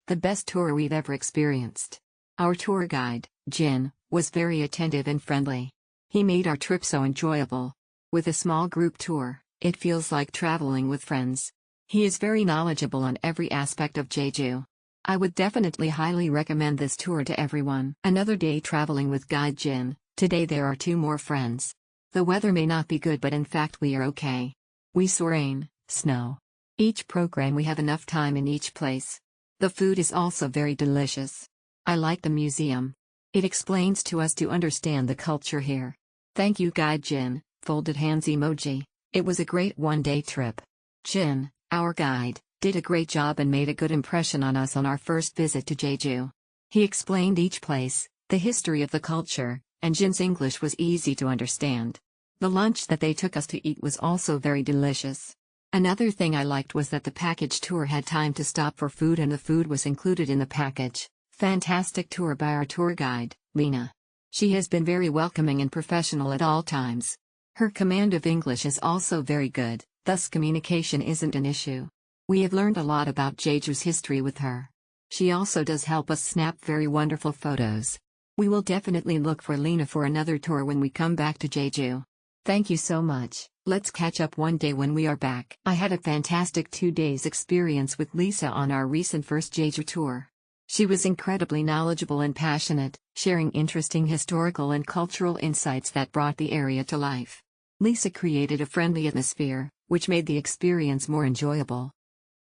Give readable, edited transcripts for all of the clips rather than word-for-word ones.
The best tour we've ever experienced. Our tour guide, Jin, was very attentive and friendly. He made our trip so enjoyable. With a small group tour, it feels like traveling with friends. He is very knowledgeable on every aspect of Jeju. I would definitely highly recommend this tour to everyone. Another day traveling with guide Jin. Today there are 2 more friends. The weather may not be good, but in fact we are okay. We saw rain, snow. Each program we have enough time in each place. The food is also very delicious. I like the museum. It explains to us to understand the culture here. Thank you guide Jin, folded hands emoji. It was a great one-day trip. Jin, our guide, did a great job and made a good impression on us on our first visit to Jeju. He explained each place, the history of the culture, and Jin's English was easy to understand. The lunch that they took us to eat was also very delicious. Another thing I liked was that the package tour had time to stop for food and the food was included in the package. Fantastic tour by our tour guide, Lena. She has been very welcoming and professional at all times. Her command of English is also very good, thus communication isn't an issue. We have learned a lot about Jeju's history with her. She also does help us snap very wonderful photos. We will definitely look for Lena for another tour when we come back to Jeju. Thank you so much. Let's catch up one day when we are back. I had a fantastic 2 days experience with Lisa on our recent first Jeju tour. She was incredibly knowledgeable and passionate, sharing interesting historical and cultural insights that brought the area to life. Lisa created a friendly atmosphere, which made the experience more enjoyable.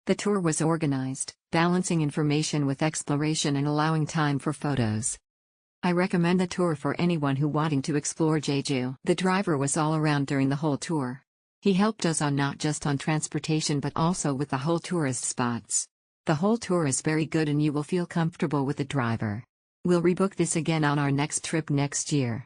The tour was organized, balancing information with exploration and allowing time for photos. I recommend the tour for anyone who wanting to explore Jeju. The driver was all around during the whole tour. He helped us on not just on transportation but also with the whole tourist spots. The whole tour is very good and you will feel comfortable with the driver. We'll rebook this again on our next trip next year.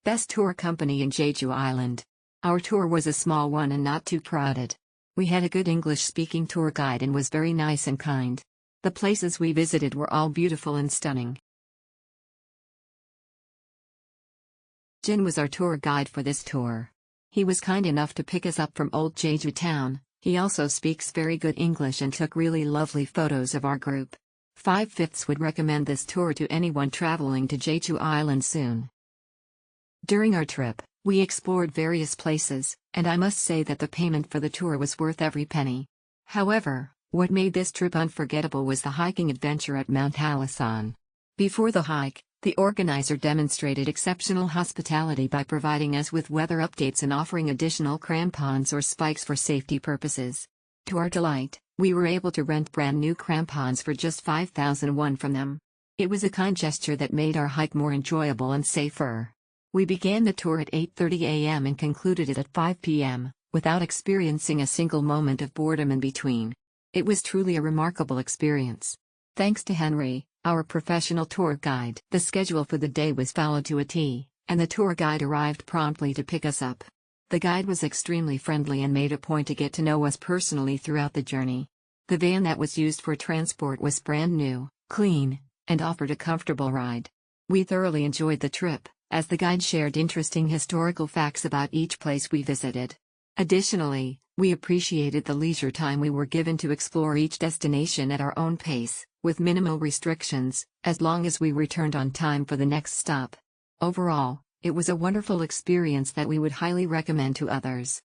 Best tour company in Jeju Island. Our tour was a small one and not too crowded. We had a good English-speaking tour guide and was very nice and kind. The places we visited were all beautiful and stunning. Jin was our tour guide for this tour. He was kind enough to pick us up from Old Jeju Town. He also speaks very good English and took really lovely photos of our group. 5/5 would recommend this tour to anyone traveling to Jeju Island soon. During our trip, we explored various places, and I must say that the payment for the tour was worth every penny. However, what made this trip unforgettable was the hiking adventure at Mt.Hallasan. Before the hike, the organizer demonstrated exceptional hospitality by providing us with weather updates and offering additional crampons or spikes for safety purposes. To our delight, we were able to rent brand new crampons for just 5,001 from them. It was a kind gesture that made our hike more enjoyable and safer. We began the tour at 8:30 a.m. and concluded it at 5 p.m., without experiencing a single moment of boredom in between. It was truly a remarkable experience. Thanks to Henry, our professional tour guide. The schedule for the day was followed to a T, and the tour guide arrived promptly to pick us up. The guide was extremely friendly and made a point to get to know us personally throughout the journey. The van that was used for transport was brand new, clean, and offered a comfortable ride. We thoroughly enjoyed the trip, as the guide shared interesting historical facts about each place we visited. Additionally, we appreciated the leisure time we were given to explore each destination at our own pace, with minimal restrictions, as long as we returned on time for the next stop. Overall, it was a wonderful experience that we would highly recommend to others.